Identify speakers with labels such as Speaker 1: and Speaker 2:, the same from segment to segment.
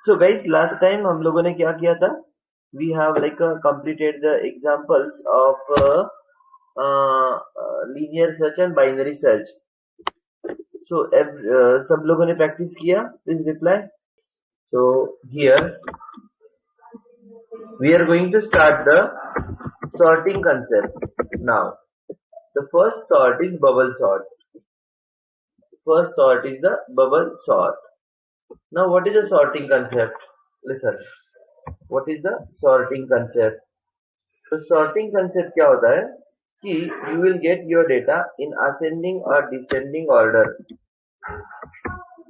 Speaker 1: So guys, last time हम लोगों ने क्या किया था? We have completed the examples of linear search and binary search. So सब लोगों ने practice किया? Please reply. So here we are going to start the sorting concept. Now the first sort is bubble sort. First sort is the bubble sort. Now what is the sorting concept? Listen. What is the sorting concept? तो sorting concept क्या होता है कि you will get your data in ascending और descending order.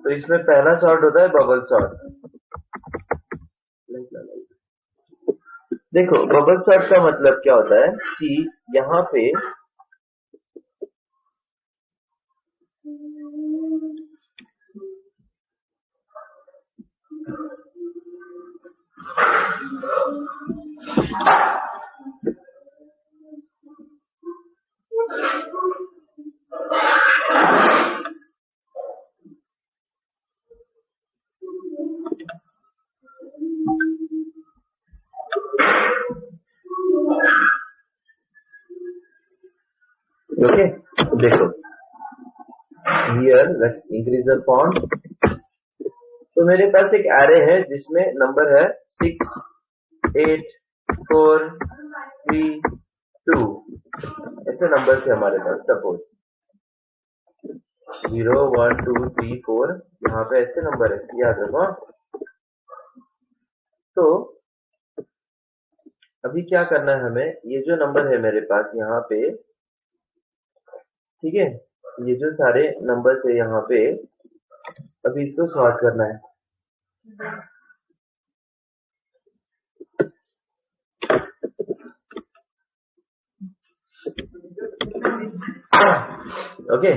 Speaker 1: तो इसमें पहला sort होता है बबल सॉर्ट। देखो बबल सॉर्ट का मतलब क्या होता है कि यहाँ पे ओके देखो here let's increase the font. तो मेरे पास एक एरे है जिसमें नंबर है 6, 8, 4, 3, 2 ऐसे नंबर है हमारे पास। सपोज 0, 1, 2, 3, 4 यहाँ पे ऐसे नंबर है, याद रखो। तो अभी क्या करना है हमें, ये जो नंबर है मेरे पास यहाँ पे, ठीक है, ये जो सारे नंबर्स है यहाँ पे, अभी इसको सॉर्ट करना है। Okay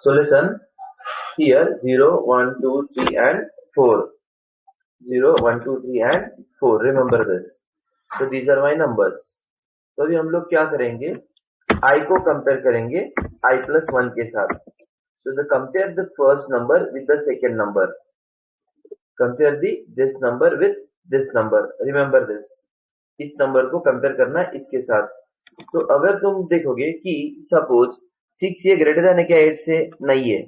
Speaker 1: so listen here 0, 1, 2, 3 and 4, 0, 1, 2, 3 and 4, remember this. so these are my numbers. तो अभी हम लोग क्या करेंगे, i को कंपेयर करेंगे i plus 1 के साथ। so the compare the first number with the second number, compare this number with this number, remember this. इस नंबर को कंपेयर करना है इसके साथ। तो अगर तुम देखोगे कि सपोज 6 ये ग्रेटर देन है क्या 8 से? नहीं है।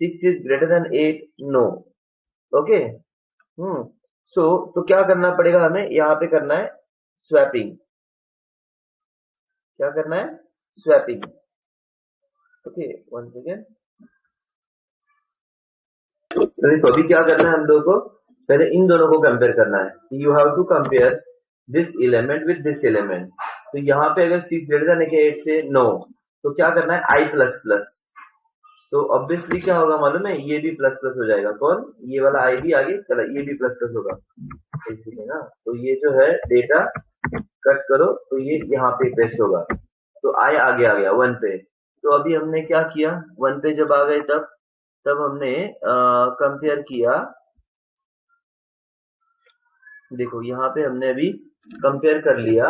Speaker 1: 6 is greater than 8? No. Okay so तो क्या करना पड़ेगा हमें, यहाँ पे करना है स्वैपिंग। क्या करना है? स्वैपिंग। Okay one second. तो देखो अभी क्या करना है हम लोगों को, पहले इन दोनों को कंपेयर करना है। You have to compare this element with this element. तो यहाँ पे अगर 6 ग्रेटर देन है क्या 8 से? नो। तो क्या करना है? i plus plus. तो ऑब्वियसली क्या होगा मालूम है, ये भी प्लस प्लस हो जाएगा। कौन? ये वाला आई भी आगे चला, ये भी प्लस प्लस होगा। है ना? तो ये जो है डेटा कट करो तो ये यहाँ पे पेस्ट होगा। तो आई आगे आ गया 1 पे। तो अभी हमने क्या किया, 1 पे जब आ गए तब हमने कंपेयर किया। देखो यहाँ पे हमने अभी कंपेयर कर लिया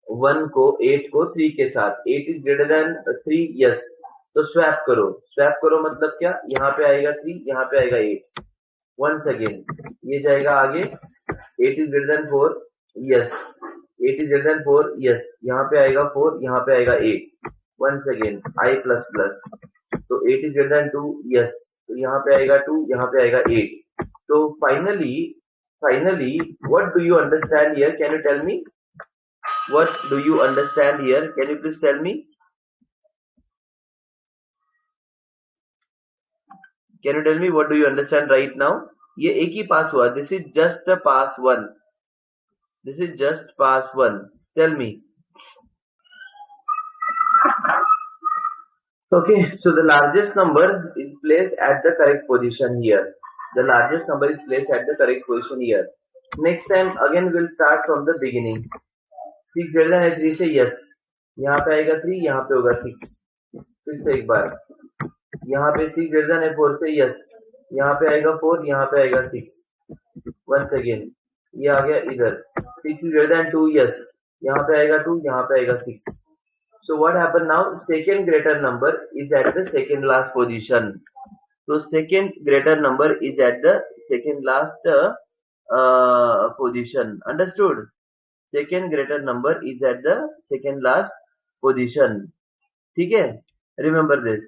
Speaker 1: 1 को 8 को 3 के साथ। 8 इज ग्रेटर देन 3, यस। तो स्वैप करो। स्वैप करो मतलब क्या, यहाँ पे आएगा 3, यहाँ पे आएगा 8। वंस अगेन ये जाएगा आगे। 8 is greater than 4, yes. 8 is greater than 4, yes. यहाँ पे आएगा 4, यहाँ पे आएगा 8। Once again i plus plus. तो 8 इज ग्रेटर देन 2, यस। तो यहाँ पे आएगा 2, यहाँ पे आएगा 8। तो finally what do you understand here? Can you tell me what do you understand here? Can you please tell me? Can you tell me what do you understand right now? ये एक ही पास हुआ। This is just a pass 1. This is just pass 1. Tell me. Okay, so the largest number is placed at the correct position here. The largest number is placed at the correct position here. Next time again we'll start from the beginning. 6 greater than 3 से yes. यहाँ पे आएगा 3, यहाँ पे होगा 6। फिर से एक बार, यहाँ पे 6 greater than 4 से yes. यहाँ पे आएगा 4, यहाँ पे आएगा 6। Once again ये आ गया इधर। 6 is greater than 2, yes. यहाँ पे आएगा 2, यहाँ पे आएगा 6। So what happened now? Second greater number is at the second last position. So second greater number is at the second last position. Understood? Second greater number is at the second last position. ठीक है? Remember this.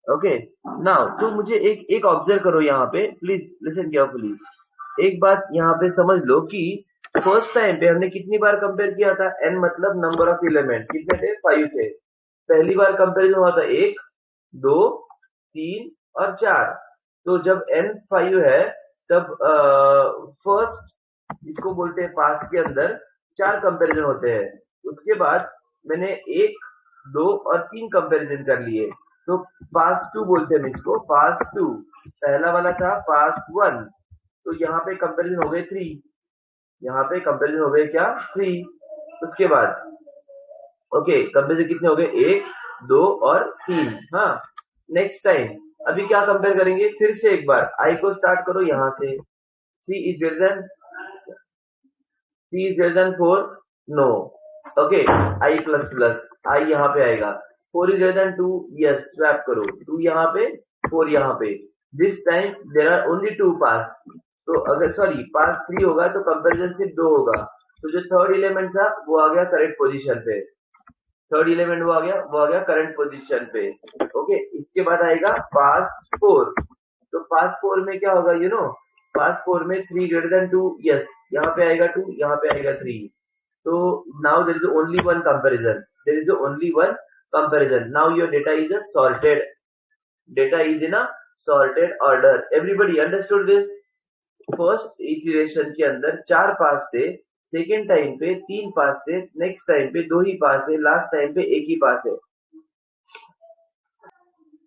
Speaker 1: Okay now तो मुझे एक observe करो यहाँ पे, please listen carefully. एक बात यहाँ पे समझ लो कि फर्स्ट टाइम पे हमने कितनी बार कंपेयर किया था, n मतलब नंबर ऑफ एलिमेंट कितने थे, 5 थे। पहली बार कंपेरिजन हुआ था 1, 2, 3 और 4। तो जब n 5 है तब फर्स्ट इसको बोलते हैं पास के अंदर 4 कंपेरिजन होते हैं। उसके बाद मैंने 1, 2 और 3 कंपेरिजन कर लिए, तो पास 2 बोलते हैं इसको, पास 2। पहला वाला था पास 1, तो यहाँ पे कंपेरिजन हो गए 3, यहाँ पे कंपेरिजन हो गए क्या, 3। उसके बाद ओके कंपेरिजन कितने हो गए, 1, 2 और 3। हाँ नेक्स्ट टाइम अभी क्या कंपेयर करेंगे, फिर से एक बार आई को स्टार्ट करो यहाँ से। 3 is greater than 4, no. Okay I plus plus I यहाँ पे आएगा। 4 is greater than 2, yes swap करो, 2 यहाँ पे 4 यहाँ पे। This time there are only 2 pass, तो अगर सॉरी पास 3 होगा तो कंपेरिजन सिर्फ 2 होगा। तो जो थर्ड एलिमेंट था वो आ गया करेक्ट पोजीशन पे, थर्ड एलिमेंट वो आ गया करंट पोजीशन पे। ओके इसके बाद आएगा पास 4, तो पास 4 में क्या होगा, यू नो पास 4 में 3 ग्रेटर देन 2, यस यहाँ पे आएगा 2, यहाँ पे आएगा 3। तो now there is only one comparison, there is only one comparison. Now your data is a sorted, data is in a sorted order. Everybody understood this? First iteration के अंदर 4 पास थे, सेकेंड टाइम पे 3 पास थे, नेक्स्ट टाइम पे 2 ही पास है, last time पे 1 ही पास है।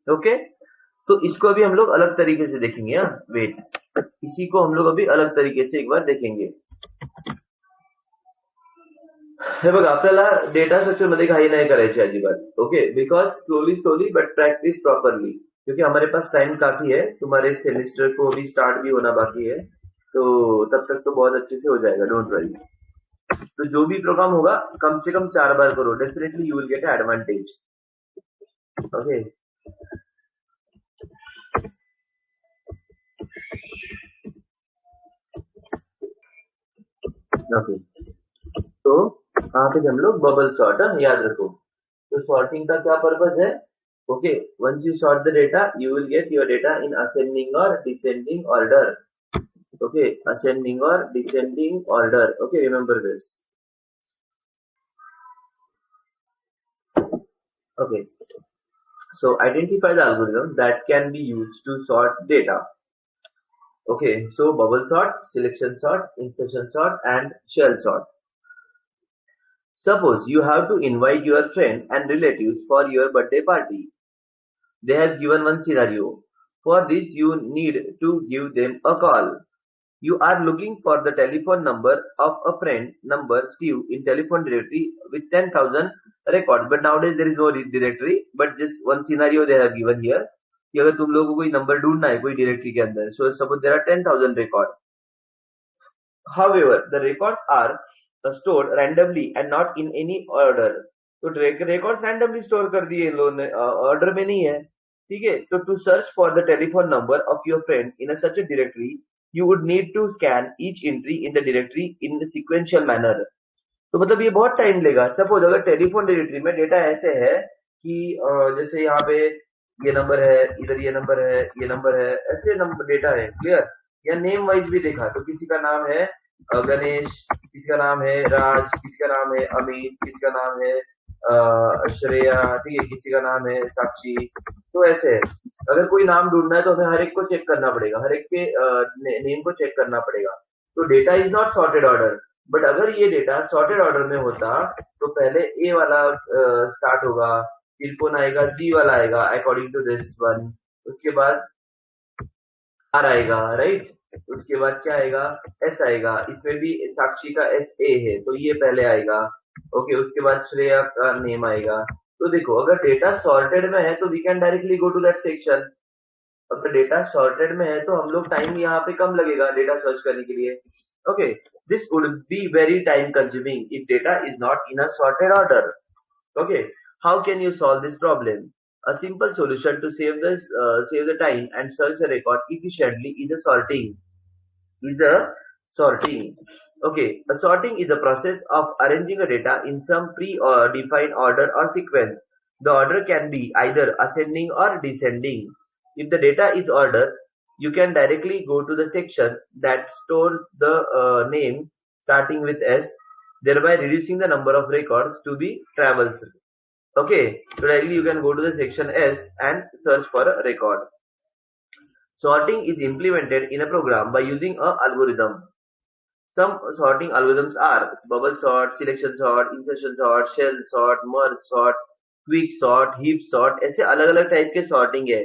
Speaker 1: Okay तो इसको अभी हम लोग अलग तरीके से देखेंगे। हाँ वेट, इसी को हम लोग अभी अलग तरीके से एक बार देखेंगे। हे बघा आपल्याला डेटा स्ट्रक्चर मध्ये घाई नाही करायची अजिबात, okay because slowly but practice properly, क्योंकि हमारे पास टाइम काफी है, तुम्हारे सेमेस्टर को अभी स्टार्ट भी होना बाकी है, तो तब तक तो बहुत अच्छे से हो जाएगा, डोंट वरी। तो जो भी प्रोग्राम होगा कम से कम 4 बार करो, definitely you will gate advantage. Okay okay तो यहाँ पे हम लोग बबल सॉर्ट, याद रखो। तो सॉर्टिंग का क्या पर्पज है, okay once you sort the data you will get your data in ascending और डिसेंडिंग ऑर्डर। ओके असेंडिंग और descending order, okay remember this. Okay, so identify the algorithm that can be used to sort data. Okay, so bubble sort, selection sort, insertion sort, and shell sort. Suppose you have to invite your friend and relatives for your birthday party. They have given one scenario. For this, you need to give them a call. You are looking for the telephone number of a friend number Steve in telephone directory with 10,000 records. But nowadays there is no directory, but just one scenario they have given here. कि अगर तुम लोगों को कोई number ढूंढना है कोई directory के अंदर, so suppose there are 10,000 records. However, the records are stored randomly and not in any order. तो records randomly store कर दिए इन लोगों ने, order में नहीं है, ठीक है। तो to search for the telephone number of your friend in a such a directory, you would need to scan each entry in the directory in the sequential manner. तो मतलब ये बहुत टाइम लेगा। सपोज अगर टेलीफोन डायरेक्टरी में data ऐसे है कि जैसे यहाँ पे ये नंबर है, इधर ये नंबर है, ये नंबर है, ऐसे नंबर डेटा है, क्लियर। या नेम वाइज भी देखा तो किसी का नाम है गणेश, किसी का नाम है राज, किसी का नाम है अमित, किसी का नाम है श्रेया, ठीक है, किसी का नाम है साक्षी। तो ऐसे है, अगर कोई नाम ढूंढना है तो हमें हर एक को चेक करना पड़ेगा, हर एक के नेम को चेक करना पड़ेगा। तो data is not sorted order, but अगर ये डेटा सॉर्टेड ऑर्डर में होता तो पहले ए वाला स्टार्ट होगा, फिर कौन आएगा, जी वाला आएगा अकॉर्डिंग टू दिस वन, उसके बाद आर आएगा, राइट, उसके बाद क्या आएगा, एस आएगा, इसमें भी साक्षी का एस ए है तो ये पहले आएगा, ओके, उसके बाद श्रेया का नेम आएगा। तो देखो अगर डेटा सॉर्टेड में है तो we can directly go to that section. अगर डेटा सॉर्टेड में है तो हम लोग टाइम यहाँ पे कम लगेगा डेटा सर्च करने के लिए। Okay this would be very time consuming if data is not in a sorted order. Okay how can you solve this problem? A simple solution to save the time and search a record efficiently is a sorting. Okay, a sorting is a process of arranging a data in some pre-defined order or sequence. The order can be either ascending or descending. If the data is ordered, you can directly go to the section that stores the name starting with S, thereby reducing the number of records to be traversed. Okay, so directly you can go to the section S and search for a record. Sorting is implemented in a program by using a algorithm. Some sorting algorithms are bubble sort, selection sort, insertion sort, shell sort, merge sort, quick sort, heap sort. ऐसे अलग अलग type के sorting है.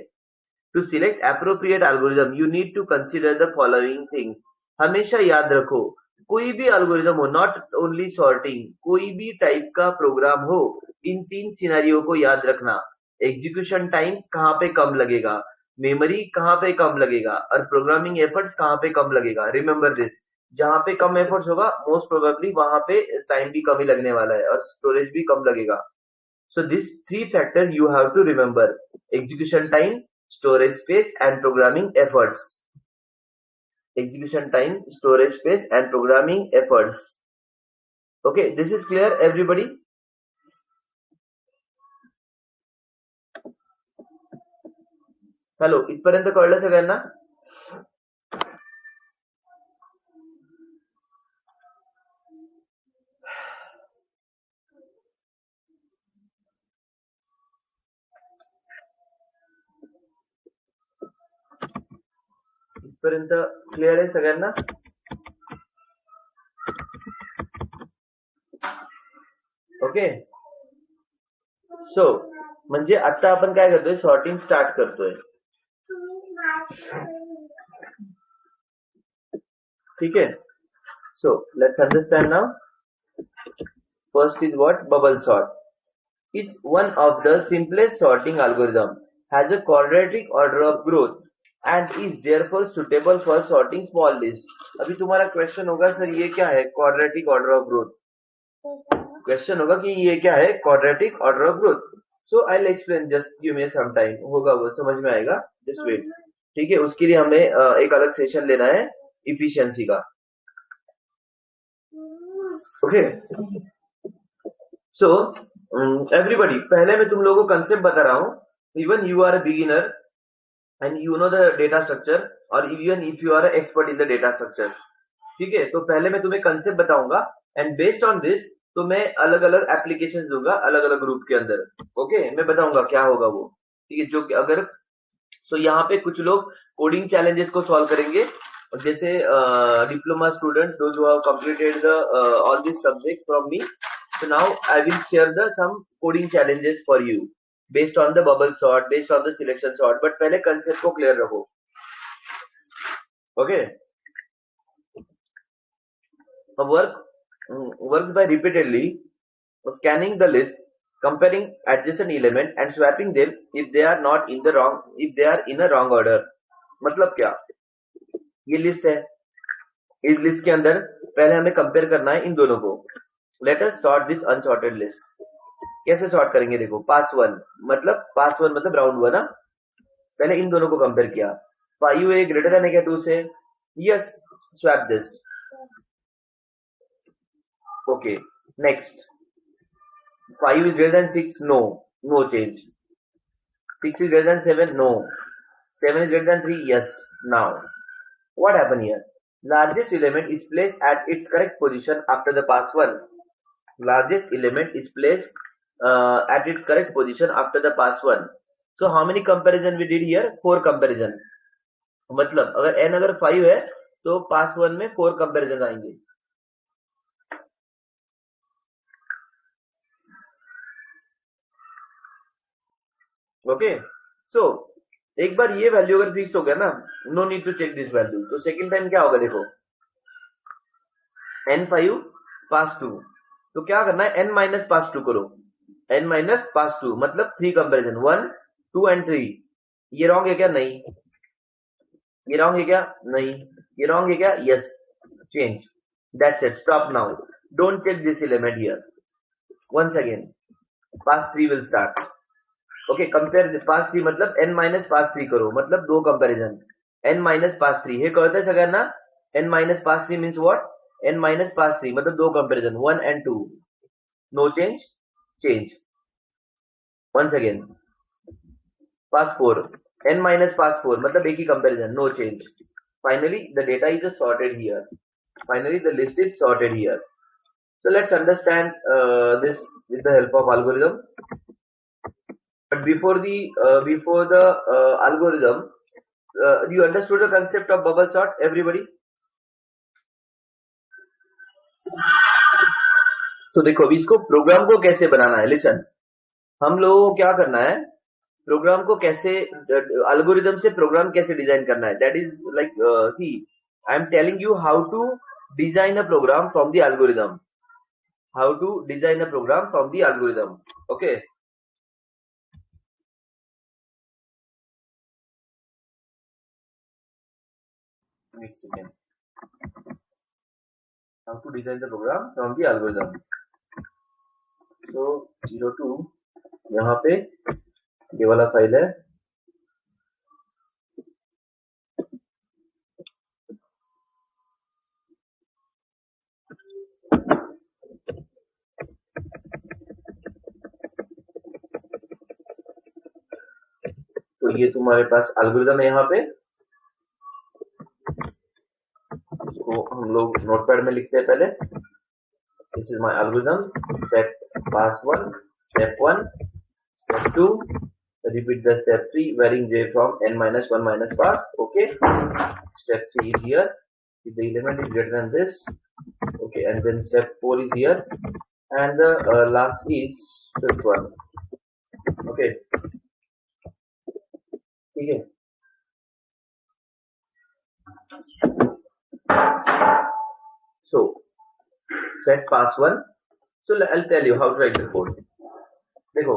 Speaker 1: To select appropriate algorithm, you need to consider the following things. हमेशा याद रखो, कोई भी algorithm हो, not only sorting, कोई भी टाइप का प्रोग्राम हो, इन 3 सिनेरियो को याद रखना. एग्जीक्यूशन टाइम कहाँ पे कम लगेगा, मेमोरी कहाँ पे कम लगेगा, और प्रोग्रामिंग एफर्ट्स कहाँ पे कम लगेगा. Remember this. जहां पे कम एफर्ट्स होगा, मोस्ट प्रोबेबली वहां पे टाइम भी कम ही लगने वाला है और स्टोरेज भी कम लगेगा. So these 3 factors you have to remember: execution time, storage space, and programming efforts. Execution time, storage space, and programming efforts. Okay, this is clear, everybody? Hello, इथपर्यंत कळलं सगळ्यांना? इथपर्यंत क्लिअर आहे सगळ्यांना? ओके, सो म्हणजे आता आपण काय करतोय, सॉर्टिंग स्टार्ट करतोय. ठीक है. So let's understand now. First is what? Bubble sort. It's one of the simplest sorting algorithm. Has a quadratic order of growth and is therefore suitable for sorting small list. अभी तुम्हारा question होगा sir ये क्या है quadratic order of growth. Question होगा कि ये क्या है quadratic order of growth. So I'll explain, just give me some time. होगा वो समझ में आएगा. Just wait. ठीक है, उसके लिए हमें एक अलग सेशन लेना है efficiency का. Okay. So everybody, पहले मैं तुम लोगों को कंसेप्ट बता रहा हूँ. Even you are a beginner and you know the data structure, or even if you are an expert in the data structure. ठीक है, तो पहले मैं तुम्हें कंसेप्ट बताऊंगा एंड बेस्ड ऑन दिस तो मैं अलग अलग एप्लीकेशन दूंगा अलग अलग ग्रुप के अंदर. ओके, मैं बताऊंगा क्या होगा वो. ठीक है, जो कि अगर सो यहाँ पे कुछ लोग कोडिंग चैलेंजेस को सॉल्व करेंगे, जैसे diploma students, those who have completed the all this subjects from me. So now I will share the some coding challenges for you based on the bubble sort, based on the selection sort. But पहले concept को clear रखो. Okay. A works by repeatedly scanning the list, comparing adjacent element and swapping them if they are in a wrong order. मतलब क्या? ये list है, इस list के अंदर पहले हमें कंपेयर करना है इन दोनों को. Let us sort this unsorted list. कैसे सॉर्ट करेंगे? देखो, पास वन मतलब राउंड वन. पहले इन दोनों को कंपेयर किया. 5 ए ग्रेटर देन है क्या 2 से? Yes, swap this. Okay, next. 5 is greater than 6, no change. 6 is greater than 7, no. 7 is greater than 3, yes. Now what happened here? Largest element is placed at its correct position after the pass 1. Largest element is placed at its correct position after the pass 1. So how many comparison we did here? 4 comparison. मतलब अगर n अगर 5 है तो पास 1 में 4 comparison आएंगे. Okay, सो एक बार ये value अगर फिक्स हो गया ना, no need to check this value. तो सेकंड टाइम क्या होगा? देखो, n5 पास 2, तो क्या करना है? n माइनस पास 2 करो. n माइनस पास 2 मतलब 3 कंपैरिजन, 1 2 एंड 3. ये रॉन्ग है क्या? नहीं. ये रॉन्ग है क्या? नहीं. ये रॉन्ग है क्या? Yes. Change. That's it. Stop now. Don't check this element here. Once again, pass 3 will start. Okay, compare pass 3 मतलब n माइनस पास 3 करो, मतलब दो कंपैरिजन n माइनस पास 3 हे कळतंय सगळ्यांना. n minus pass 3 means what? n minus pass 3 मतलब दो कंपैरिजन 1 and 2. No change, change. Once again pass 4, n minus pass 4 मतलब एक ही comparison, no change. Finally the data is sorted here. Finally the list is sorted here. So let's understand this with the help of algorithm. But before the algorithm, you understood the concept of bubble sort, everybody? तो देखो अभी इसको programme को कैसे बनाना है. Listen, हम लोगों को क्या करना है, प्रोग्राम को कैसे, एल्गोरिदम से प्रोग्राम कैसे डिजाइन करना है. That is like, see I am telling you how to design a program from the algorithm. How to design a program from the algorithm. Okay, next again. How to design the program from the algorithm. So 02 यहाँ पे ये वाला file है. तो ये तुम्हारे पास algorithm है यहाँ पे. इसको हम लोग नोटपैड में लिखते हैं पहले. This is my algorithm. Set pass 1, step 1, step 2, repeat the step 3 varying j from n minus 1 minus pass. Okay, step 3 is here if the element is greater than this. Okay, and then step 4 is here, and the last is fifth one. Okay, ठीक है. So set pass 1. So I'll tell you how to write the code. देखो,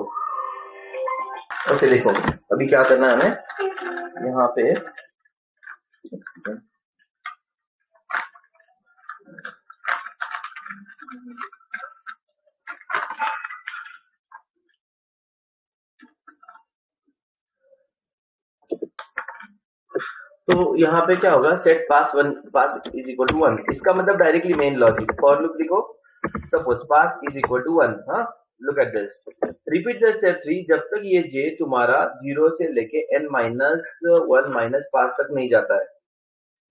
Speaker 1: okay देखो अभी क्या करना है हमें यहाँ पे. तो यहाँ पे क्या होगा, set pass 1 pass is equal to 1. इसका मतलब directly main logic for loop लिखो. Suppose pass is equal to 1. हाँ, look at this. Repeat the step 3 जब तक ये j तुम्हारा 0 से लेके n माइनस 1 माइनस पास तक नहीं जाता है.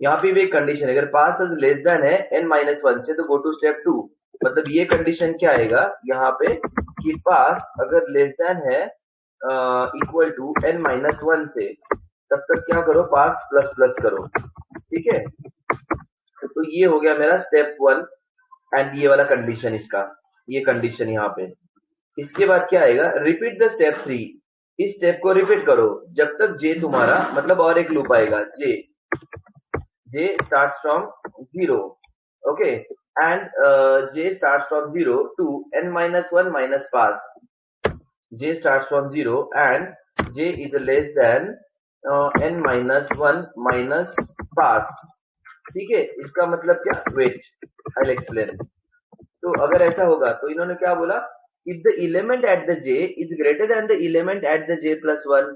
Speaker 1: यहाँ पे भी एक कंडीशन है, अगर पास लेस देन है n माइनस 1 से तो गो टू स्टेप 2. मतलब ये कंडीशन क्या आएगा यहाँ पे कि पास अगर लेस देन है इक्वल टू n माइनस 1 से, तब तक क्या करो, पास प्लस प्लस करो. ठीक है, तो ये हो गया मेरा स्टेप 1 एंड ये वाला कंडीशन, इसका ये कंडीशन यहाँ पे. इसके बाद क्या आएगा, रिपीट द स्टेप 3. इस स्टेप को रिपीट करो जब तक j तुम्हारा, मतलब और एक लूप आएगा, j starts from 0. Okay, and j starts from 0 to n minus 1 minus pass. j starts from 0 and j is less than n minus 1 minus pass. ठीक है, इसका मतलब क्या, वेट आई एक्सप्लेन. तो अगर ऐसा होगा तो इन्होंने क्या बोला, if the element at the j is greater then the element at the j plus 1.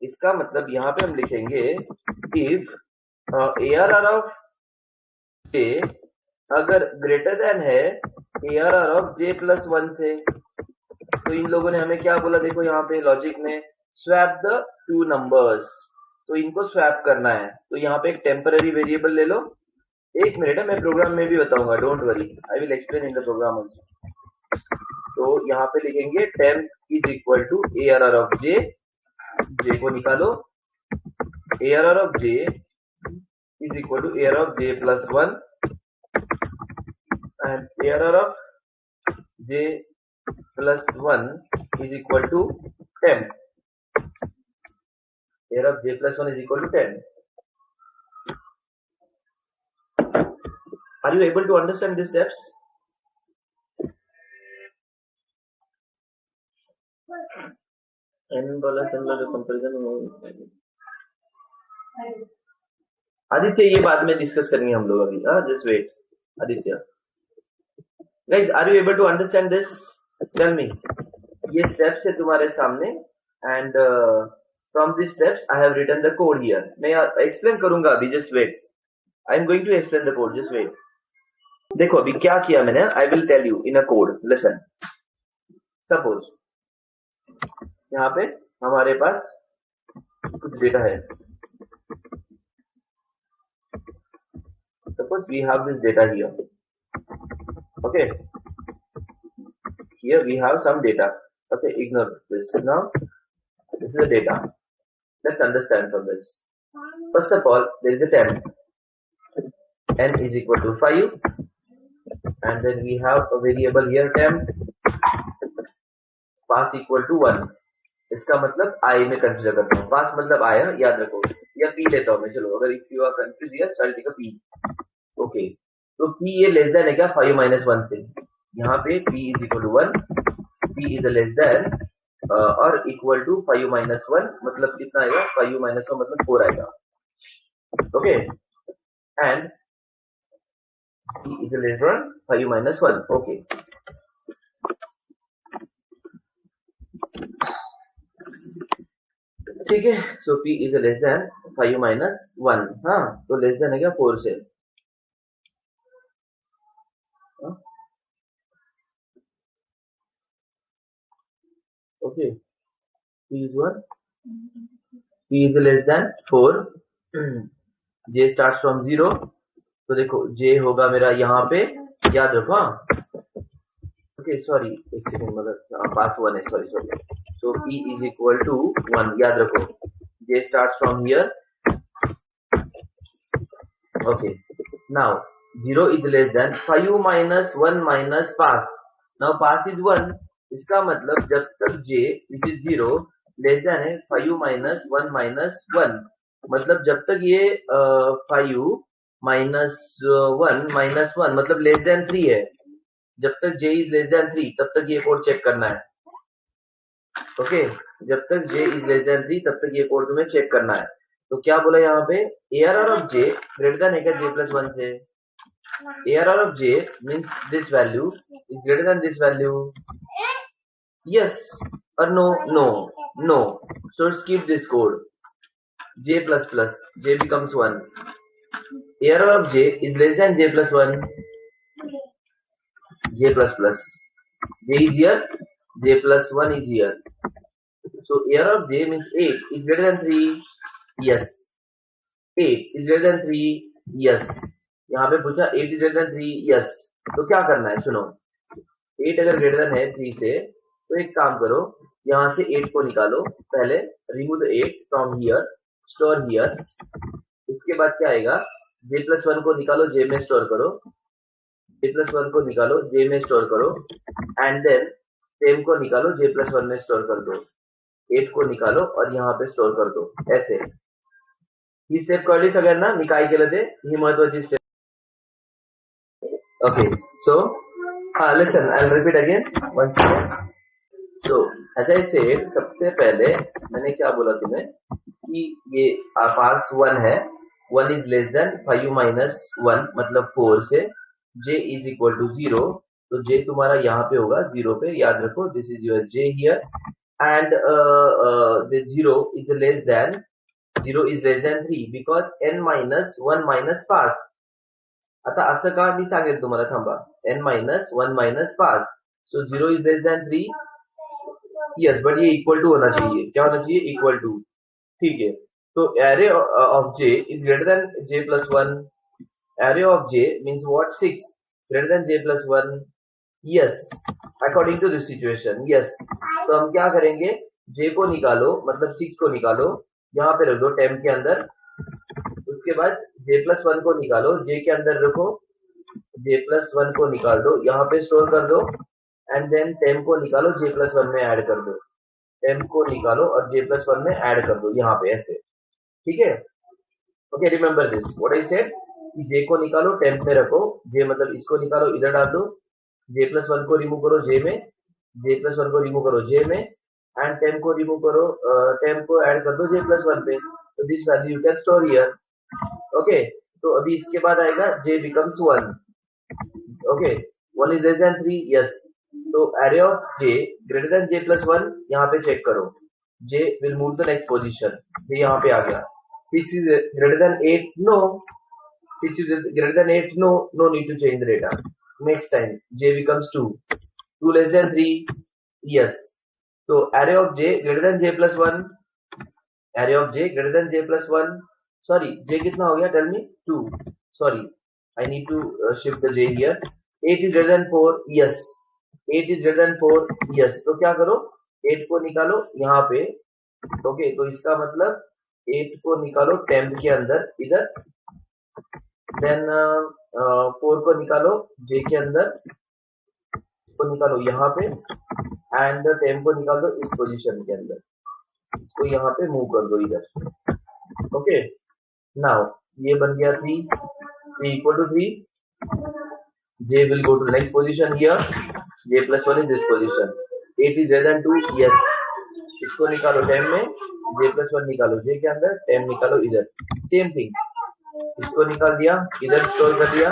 Speaker 1: इसका मतलब यहाँ पे हम लिखेंगे इफ ARR ऑफ j अगर ग्रेटर देन है ARR ऑफ j प्लस 1 से. तो इन लोगों ने हमें क्या बोला, देखो यहाँ पे लॉजिक में, स्वैप द टू नंबर्स. तो इनको स्वैप करना है, तो यहाँ पे एक टेम्पररी वेरिएबल ले लो. एक मिनट है, मैं प्रोग्राम में भी बताऊंगा, don't worry, I will explain in the program also. तो यहाँ पे लिखेंगे temp is equal to ARR of j. j को निकालो, ARR of j is equal to ARR of j plus 1 and ARR of j plus 1 is equal to 10. ARR of j plus 1 is equal to 10. Are you able to understand these steps? n वाला symbol comparison. Aditya ये बाद में discuss करेंगे हम लोग अभी. Just wait Aditya. Guys, are you able to understand this? Tell me. ये steps है तुम्हारे सामने and from this steps I have written the code here. मैं एक्सप्लेन करूंगा अभी, just wait. I am going to explain the code, just wait. देखो अभी क्या किया मैंने, I will tell you in a code. Listen. Suppose यहाँ पे हमारे पास कुछ डेटा है. Suppose we have this data here. Okay. Here we have some data. Okay, ignore this. Now, this is the data. Let's understand from this. First of all, there is a temp. N is equal to 5. And then we have a variable here, temp. Pass equal to 1. इसका मतलब I में consider करता हूँ. पास मतलब आया, याद रखो. या P लेता हूँ मैं. चलो, अगर if you are confused here, I'll take a P. ओके, तो P ये लेस देन है क्या 5 माइनस 1 से. यहाँ पे P is equal to 1. P is less than और इक्वल टू 5 माइनस 1 मतलब कितना आएगा, 5 माइनस 1 मतलब 4 आएगा. Okay, and P is less than 5 minus 1. Okay, ठीक है. सो P is less than 5 minus 1. हाँ, तो लेस देन है क्या 4 से. Okay, P is 1. P is less than 4. J starts from 0. तो देखो J होगा मेरा यहाँ पे, याद रखो. ओके, सॉरी एक सेकंड, मतलब पास 1 है. Sorry. So P is equal to 1. याद रखो, J starts from here. Okay, now 0 is less than 5 minus 1 minus pass. Now pass is 1. इसका मतलब जब तक J which is 0 less than है 5 माइनस 1 माइनस 1, मतलब जब तक ये 5 माइनस 1 माइनस 1 मतलब लेस देन 3 है. जब तक J इज लेस देन 3 तब तक ये कोड चेक करना है. ओके, जब तक J इज लेस देन 3 तब तक ये कोड तुम्हें चेक करना है. तो क्या बोला यहाँ पे, ARR of J greater than है क्या J प्लस 1 से. ARR of J means this value is greater than this value. Yes or no? No. So skip this code. J plus plus. J becomes 1. ARR of J is less than J plus 1. J plus plus. J is here. J plus 1 is here. So ARR of J means 8 is greater than 3. Yes. 8 is greater than 3. Yes. यहाँ पे पूछा 8 is greater than 3. Yes. तो क्या करना है, सुनो. 8 अगर greater than है 3 से, तो एक काम करो, यहाँ से 8 को निकालो. पहले remove the 8 from here, store here. इसके बाद क्या आएगा, J प्लस 1 को निकालो, J में स्टोर करो. J प्लस 1 को निकालो, J में स्टोर करो. एंड देन सेम को निकालो, J प्लस 1 में स्टोर कर दो. 8 को निकालो और यहाँ पे स्टोर कर दो. ऐसे ही स्टेप कळली सगळ्यांना मी काय केलं ते, ही महत्वाची step. Okay, so listen, I'll repeat again once again. So as I said, सबसे पहले मैंने क्या बोला तुम्हें कि ये पास 1 है. 1 is less than 5 minus 1 मतलब 4 से. J is equal to 0. तो J तुम्हारा यहाँ पे होगा 0 पे, याद रखो. This is your J here, and the 0 is less than 3 because n minus 1 minus pass. आता असं का मी सांगेल तुम्हाला, थांबा. n minus 1 minus pass. So 0 is less then 3. Yes, but ये इक्वल टू होना चाहिए. क्या होना चाहिए, इक्वल टू. ठीक है. तो array of J is greater than J plus 1. Array of J means what, 6 greater than J plus 1. Yes, according to this situation. Yes, तो हम क्या करेंगे, J को निकालो, मतलब 6 को निकालो, यहाँ पे रख दो टेम्प के अंदर. उसके बाद J प्लस 1 को निकालो, J के अंदर रखो. J प्लस 1 को निकाल दो, यहाँ पे स्टोर कर दो. एंड देन टेम्प को निकालो, J प्लस 1 में ऐड कर दो. टेम्प को निकालो और J प्लस 1 में ऐड कर दो, यहाँ पे ऐसे. ठीक है. Okay, remember this what I said, कि J को निकालो, टेम्प में रखो. J मतलब इसको निकालो, इधर डाल दो. J प्लस 1 को रिमूव करो J में. J प्लस 1 को रिमूव करो J में. एंड टेम्प को रिमूव करो, टेम्प को ऐड कर दो J प्लस 1 पे. तो this value you can store here. Okay, तो अभी इसके बाद आएगा J becomes 1. Okay, 1 is less than 3. Yes, तो array of j greater than j plus 1 यहाँ पे चेक करो, j will move to the next position, j यहाँ पे आ गया, 6 is greater than 8, no, 6 is greater than 8, no, no need to change the data. Next time j becomes 2, 2 less than 3, yes. So array of j greater than j plus 1, array of j greater than j plus 1, sorry, j कितना हो गया, tell me, 2, sorry, I need to shift the j here. 8 is greater than 4, yes, 8 is greater than 4, yes. तो क्या करो, 8 को निकालो यहाँ पे, ओके, तो इसका मतलब 8 को निकालो टेम्प के अंदर इधर, देन 4 को निकालो j के अंदर, इसको निकालो यहाँ पे, एंड 10 को निकाल दो इस पोजीशन के अंदर, इसको यहाँ पे मूव कर दो इधर, ओके। नाउ ये बन गया 3, 3 equal to 3, j will go to the next position here, j plus 1 is this position, 8 is greater than 2, yes, इसको निकालो 10 में, j plus 1 निकालो j के अंदर, 10 निकालो इधर, सेम थिंग, इसको निकाल दिया इधर, स्टोर कर दिया,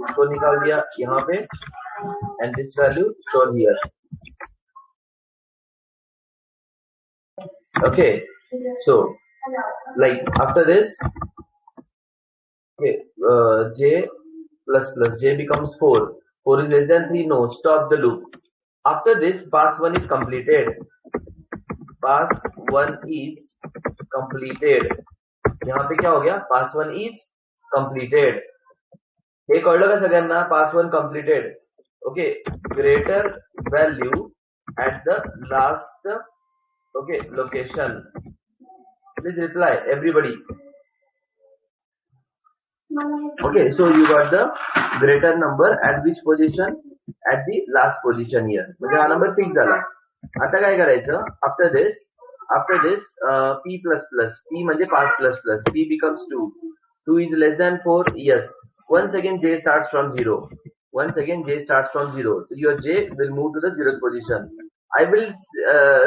Speaker 1: इसको निकाल दिया यहाँ पे, and this value stored here, okay. So like after this, okay, j plus plus j becomes 4, 4 is less than 3, no, stop the loop. After this pass 1 is completed, pass 1 is completed, यहाँ पे क्या हो गया, pass 1 is completed, हे कळलं का सगळ्यांना, pass 1 completed, okay, greater value at the last, okay, location, please reply everybody. Okay, so you got the greater number at which position, at the last position here, म्हणजे हा number fix झाला. आता काय करायचं, after this p plus plus, p म्हणजे pass plus plus, p becomes 2, 2 is less than 4, yes, once again j starts from 0, once again j starts from 0, so your j will move to the 0th position. I will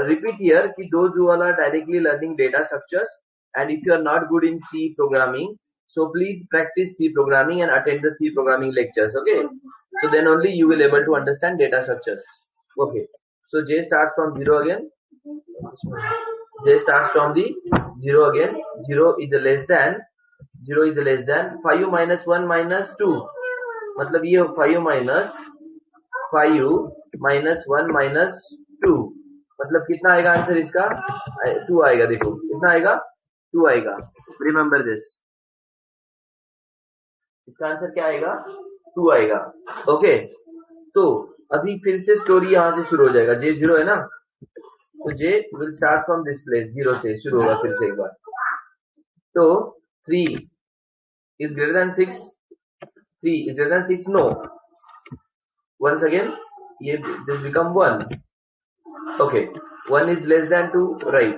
Speaker 1: repeat here कि those who are directly learning data structures, and if you are not good in C programming, so please practice C programming and attend the C programming lectures, okay, so then only you will able to understand data structures, okay. So j starts from 0 again, j starts from the 0 again, 0 is the less than, 0 is the less than 5 minus 1 minus 2, मतलब ये 5 minus 1 minus 2, मतलब कितना आएगा answer इसका, 2 आएगा, देखो कितना आएगा, 2 आएगा, रिमेंबर दिस, इसका आंसर क्या आएगा, 2 आएगा, ओके। तो अभी फिर से स्टोरी यहां से शुरू हो जाएगा, j 0 है ना, तो j will start from this place, 0 से शुरू होगा फिर से एक बार, तो 3 is greater than 6, 3 is greater than 6, no, once again ये this become 1, okay, 1 is less than 2, right,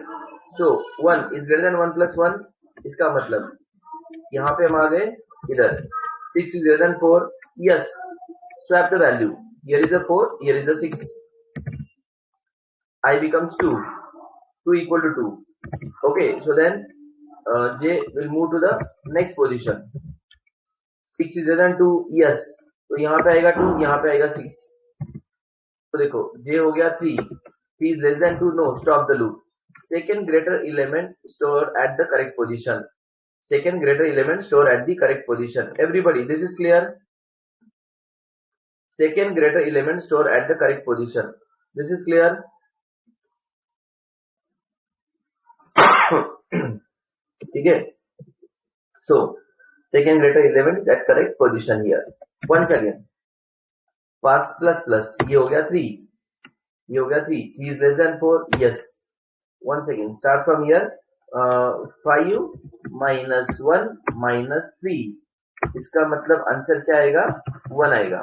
Speaker 1: so 1 is greater than 1 plus 1, इसका मतलब यहाँ पे हम आ गए इधर, 6 is greater than 4, yes, swap the value, here is a 4, here is a 6, I becomes 2, 2 equal to 2, okay, so then j will move to the next position, 6 is greater than 2, yes, तो यहाँ पे आएगा 2, यहाँ पे आएगा 6, तो देखो j हो गया 3, 3 is less than 2, no, stop the loop, second greater element store at the correct position, second greater element store at the correct position, everybody this is clear, second greater element store at the correct position, this is clear. ठीक है, so second greater element at correct position here, once again pass plus plus, ये हो गया 3, ये हो गया 3, 3 is less than 4, yes, once again start from here, 5 minus 1 minus 3, इसका मतलब आंसर क्या आएगा, 1 आएगा,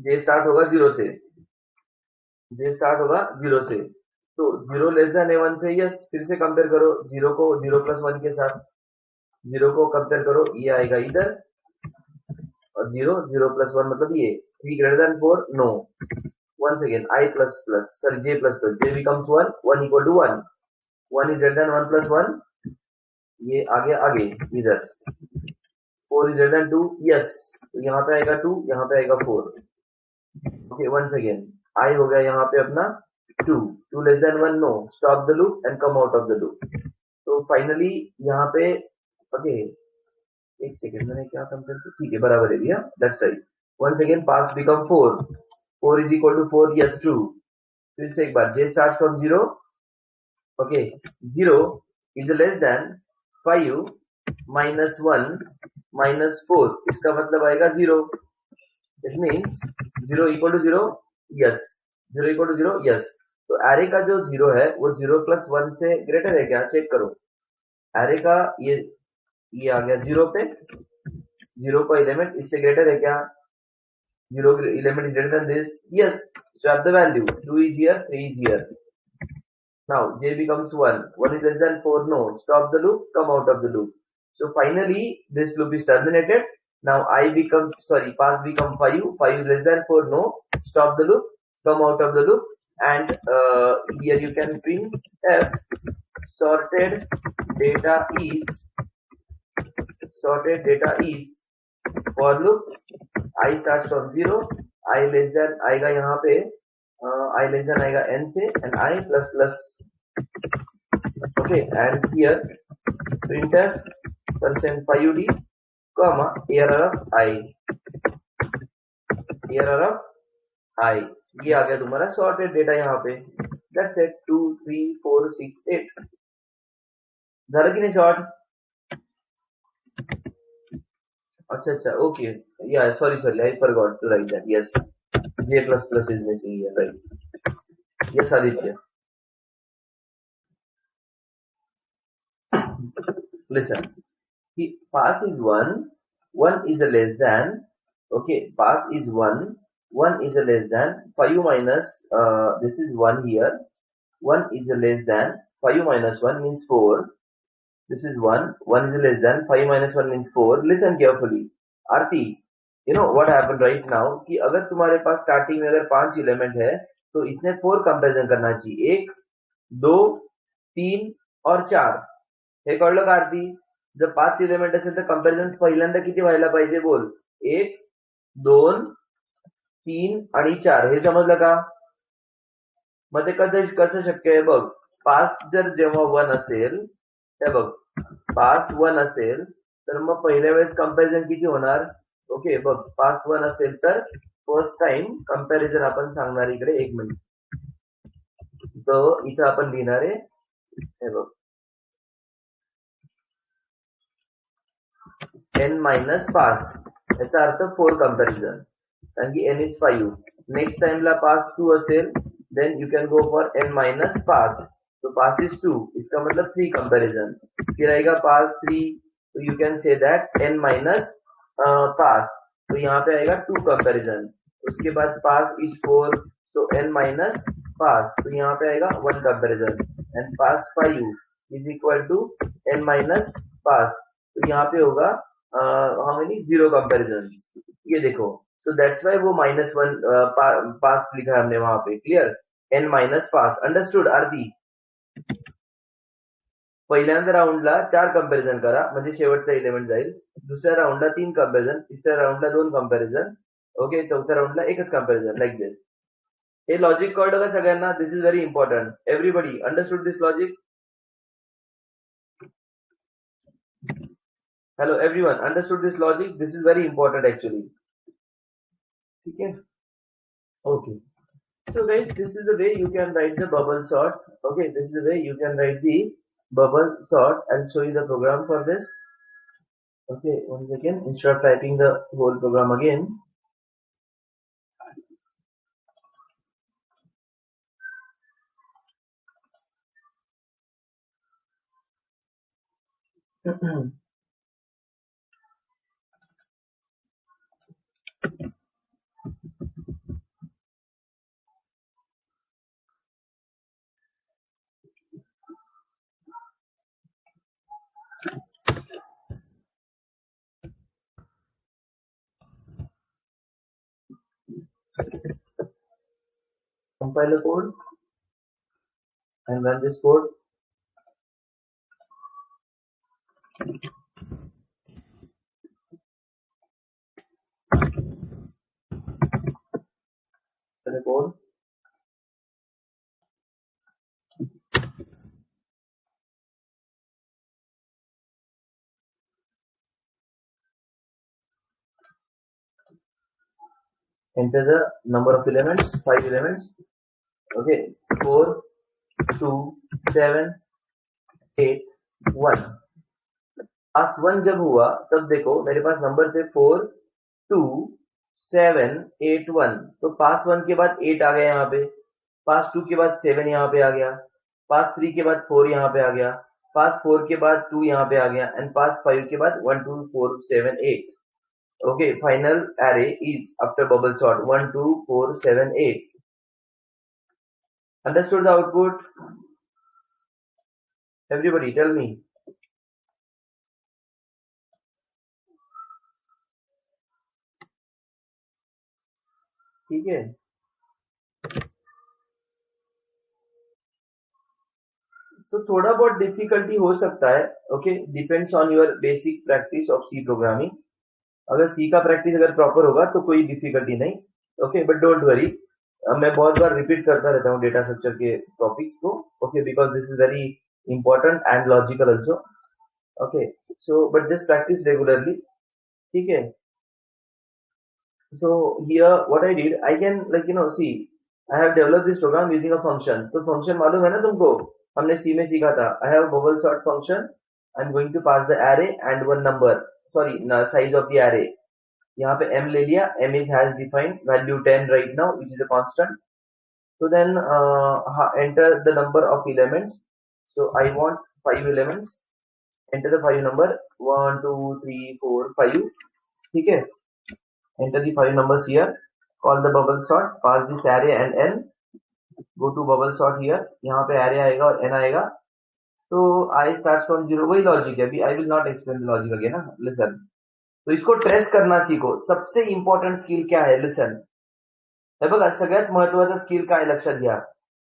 Speaker 1: j स्टार्ट होगा 0 से, j स्टार्ट होगा 0 से, तो 0 लेस देन 1 से, यस, फिर से कंपेयर करो 0 को 0 प्लस 1 के साथ, 0 को कंपेयर करो, ये आएगा इधर, और 0 0 प्लस 1 मतलब ये, 3 greater than 4, no, once again I plus plus, sorry j plus plus, j becomes 1, 1 equal to 1, 1 is greater than 1 plus 1, ये आगे इधर, 4 is greater than 2, yes, तो यहाँ पे आएगा 2, यहाँ पे आएगा 4, ओके वंस अगेन आई हो गया यहाँ पे अपना 2 less than 1 no, stop the loop and come out of the loop. तो फाइनली यहाँ पे ओके एक सेकेंड मैंने क्या कंपेयर किया, ठीक है बराबर है भैया, that's right. Once again pass become 4, 4 is equal to 4, yes true. फिर से एक बार j start from 0, okay 0 is less than 5 minus 1 minus 4, इसका मतलब आएगा 0। It means 0 equal to 0, yes 0 equal to 0, yes. तो एरे का जो 0 है वो 0 प्लस 1 से ग्रेटर है क्या, चेक करो। एरे का ये आ गया 0 पे, 0 का एलिमेंट इससे ग्रेटर है क्या, 0 element is greater than this, yes, swap the value, 2 is here, 3 is here. Now j becomes 1, 1 is less than 4, no, stop the loop, come out of the loop. So finally this loop is terminated. Now I become, sorry, pass become 5, 5 is less than 4, no, stop the loop, come out of the loop, and here you can print f sorted data is, sorted data is for loop i starts from 0, i less than आएगा यहाँ पे i less than आएगा n से, and i plus plus, okay, and here printer percent %5ud comma error of i, error of i, ये आ गया तुम्हारा sorted data यहाँ पे। दैट्स इट, 2 3 4 6 8 झालं की नाही शॉर्ट। अच्छा अच्छा ओके, या sorry sorry I forgot to write that, yes j plus plus is missing here, right? Yes Aditya, listen, pass is 1, 1 is a less than, okay, pass is 1, 1 is a less than 5 minus, this is 1 here, 1 is a less than 5 minus 1 means 4, this is 1, 1 is a less than 5 minus 1 means 4, listen carefully Aarti, you know what happened right now कि अगर तुम्हारे पास starting में अगर 5 element है तो इसने 4 comparison करना चाहिए, 1 2 3 और 4, हे कळलं का आरती? जर 5 एलिमेंट असेल तर कंपॅरिझन पहिल्यांदा किती व्हायला पाहिजे बोल, 1 2 3 आणि 4, हे समजलं का? मग ते कसं शक्य आहे बघ, पास जर जेव्हा 1 असेल, हे बघ पास 1 असेल तर मग पहिल्या वेळेस कंपॅरिझन किती होणार, ओके बघ पास 1 असेल तर फर्स्ट टाइम कंपॅरिझन आपण सांगणार इकडे, एक मिनिट, तर इथं आपण लिहिणार आहे, हे बघ n मायनस पास, याचा अर्थ 4 कंपॅरिझन, कारण की n इज 5, नेक्स्ट टाइमला पास 2 असेल then you can go for n minus pass, तो पास इज 2, इसका मतलब 3 कंपैरिजन, फिर आएगा पास 3, तो you can say that n minus pass, तो यहाँ पे आएगा 2 कंपैरिजन, उसके बाद pass is 4, so n minus pass, तो यहाँ पे आएगा 1 comparison, and pass 5 is equal to n minus pass, तो यहाँ पे होगा हाउ मेनी 0 कंपैरिजन, ये देखो, सो दैट्स वाई वो -1 पास लिखा है हमने वहां पे, क्लियर, n माइनस पास, अंडरस्टूड आरती? पहिल्यांदा राऊंडला 4 कंपॅरिझन करा म्हणजे शेवटचा एलिमेंट जाईल, दुसऱ्या राऊंडला 3 कंपॅरिझन, तिसऱ्या राऊंडला 2 कंपॅरिझन, ओके, चौथ्या राऊंडला एकच कंपॅरिझन, लाईक दिस। हे लॉजिक कळलं का सगळ्यांना? This is very important, everybody understood this logic? Hello everyone, understood this logic? This is very important actually, ठीक है, okay. So guys, this is the way you can write the bubble sort. Okay, this is the way you can write the bubble sort. I'll show you the program for this. Okay, once again, instead of typing the whole program again, compile the code and run this code. enter the number of elements, 5 elements. Okay, 4 2 7 8 1. पास 1 जब हुआ तब देखो मेरे पास number थे 4 2 7 8 1. तो पास 1 के बाद 8 आ गया यहाँ पे, पास 2 के बाद 7 यहाँ पे आ गया, पास 3 के बाद 4 यहाँ पे आ गया, पास 4 के बाद 2 यहाँ पे आ गया, एंड पास 5 के बाद 1 2 4 7 8. Okay, final array is after bubble sort 1 2 4 7 8. Understood the output? Everybody tell me. ठीक है, so थोड़ा बहुत डिफिकल्टी हो सकता है. Okay, depends on your basic practice of C programming. अगर सी का प्रैक्टिस अगर प्रॉपर होगा तो कोई डिफिकल्टी नहीं. ओके, बट डोंट वरी, मैं बहुत बार रिपीट करता रहता हूँ डेटा स्ट्रक्चर के टॉपिक्स को. Okay, because this is very important and logical also. Okay, so but just practice regularly. ठीक है. So here what I did, I can see, I have developed this program using a function. तो function मालूम है ना तुमको, हमने C में सीखा था. I have a bubble sort function. I'm going to pass the array and one number, sorry, size of the array. यहाँ पे m ले लिया, m is has defined value 10 right now, which is a constant. So then enter the number of elements. So I want 5 elements. Enter the 5 number 1 2 3 4 5. ठीक है. Enter the 5 numbers here. Call the bubble sort. Pass this array and n. Go to bubble sort here. यहाँ पे array आएगा और n आएगा. तो I starts from 0. वही logic है. अभी I will not explain the logic again. Listen. तो इसको ट्रेस करना सीखो. सबसे इम्पॉर्टंट स्किल क्या आहे? लिसन. हे बघा, सगळ्यात महत्वाचा स्किल काय लक्षात घ्या.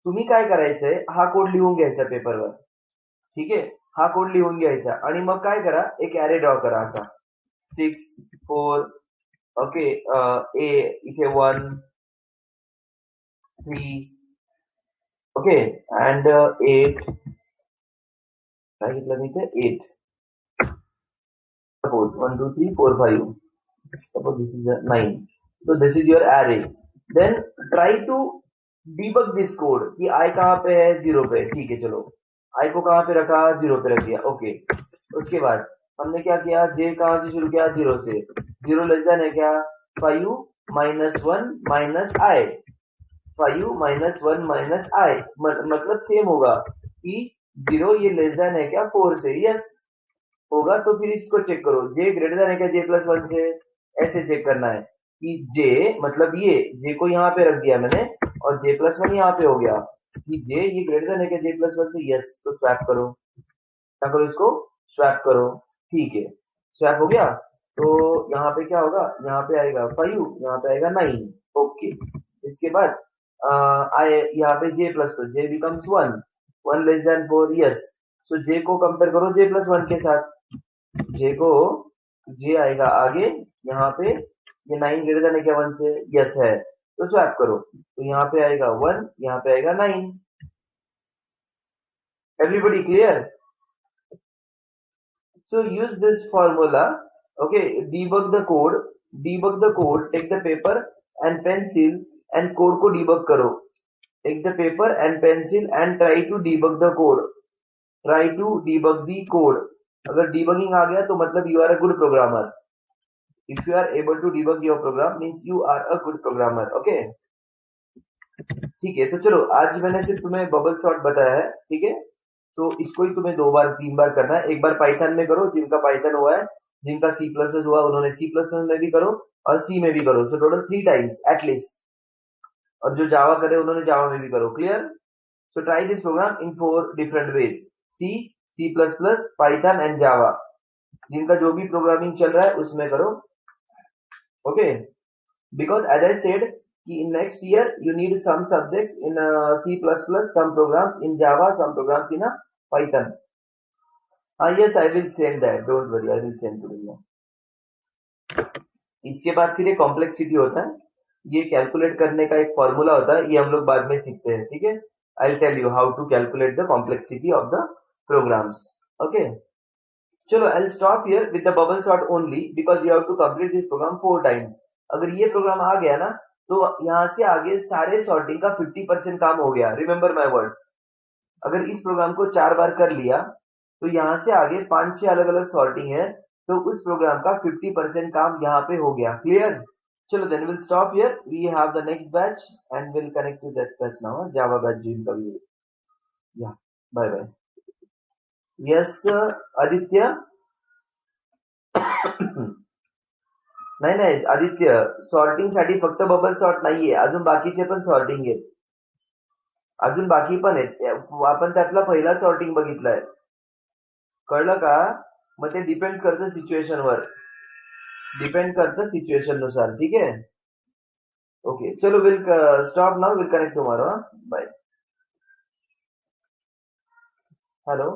Speaker 1: तुम्ही काय करायचंय, हा कोड लिहून घ्यायचा पेपरवर. ठीक आहे, हा कोड लिहून घ्यायचा आणि मग काय करा, एक ॲरे ड्रॉ करा असा 6 4. ओके, ए इथे 1 3. Okay, and 8. काय घेतलं मी इथे 8. Suppose 1 2 3 4 5. Suppose this is a 9. So this is your array. Then try to debug this code कि i कहाँ पे है, 0 पे. ठीक है, चलो i को कहाँ पे रखा, 0 पे रख दिया. ओके, उसके बाद हमने क्या किया, j कहाँ से शुरू किया, 0 से. 0 लेस देन है क्या, 5 minus 1 minus i. 5 minus 1 minus i मतलब सेम होगा कि 0 ये लेस देन है क्या 4 से. यस होगा. तो फिर इसको चेक करो, j ग्रेटर देन है क्या j प्लस 1 से. ऐसे चेक करना है कि j मतलब ये j को यहाँ पे रख दिया मैंने और j प्लस 1 यहाँ पे हो गया कि j ये ग्रेटर देन है क्या j प्लस 1 से. यस, तो स्वैप करो. क्या करो, इसको स्वैप करो. ठीक है, स्वैप हो गया. तो यहाँ पे क्या होगा, यहाँ पे आएगा 5, यहाँ पे आएगा 9. ओके, इसके बाद आए यहाँ पे j प्लस, तो j becomes 1. 1 less than 4. Yes, so j को कंपेयर करो j प्लस 1 के साथ. j को j आएगा आगे यहाँ पे, ये 9 ग्रेटर देन है क्या 1 से. यस है, तो स्वैप करो. तो यहाँ पे आएगा 1, यहाँ पे आएगा 9. Everybody clear? So use this formula. Okay, debug the code. Debug the code. Take the paper and pencil and code को debug करो. Take the paper and pencil and try to debug the code. Try to debug the code. अगर debugging आ गया तो मतलब you are a good programmer. If you are able to debug your program means you are a good programmer. Okay. ठीक है, तो चलो आज मैंने सिर्फ तुम्हें बबल सॉर्ट बताया है. ठीक है, तो इसको ही तुम्हें 2 बार 3 बार करना है. एक बार पाइथन में करो, जिनका पाइथन हुआ है, जिनका सी प्लस हुआ उन्होंने सी प्लस में भी करो और सी में भी करो. So total 3 times at least. और जो जावा करे उन्होंने जावा में भी करो. Clear? So try this program in 4 different ways. C, C plus plus, Python and Java. जिनका जो भी प्रोग्रामिंग चल रहा है उसमें करो. Okay, because as I said in next year you need some subjects in C++, some programs in Java, some programs in Python. Yes, I will send that. Don't worry, I will send to you. इसके बाद फिर एक complexity होता है. ये calculate करने का एक फॉर्मूला होता है, ये हम लोग बाद में सीखते हैं. ठीक है, I will tell you how to calculate the complexity of the programs. Okay, चलो I will stop here with the bubble sort only because you have to complete this program 4 times. अगर ये प्रोग्राम आ गया ना तो यहां से आगे सारे सॉर्टिंग का 50% काम हो गया। Remember my words. अगर इस प्रोग्राम को 4 बार कर लिया तो यहां से आगे 5-6 अलग अलग सॉर्टिंग है, तो उस प्रोग्राम का 50% काम यहाँ पे हो गया। क्लियर? चलो then will stop here, we have the next batch and will connect to that batch now, Java batch जीन का भी। या बाय बाय। यस आदित्य। नाही नाही आदित्य, सॉर्टिंग साठी फक्त बबल सॉर्ट नाहीये, अजून बाकीचे पण सॉर्टिंग आहेत, अजून बाकी पण आहेत। आपण त्यातला पहिला सॉर्टिंग बघितलाय, कळलं का? मग ते डिपेंड करतं सिच्युएशनवर, डिपेंड करतं सिच्युएशन नुसार। ठीक आहे? ओके चलो will stop now, will connect tomorrow. Bye. Hello.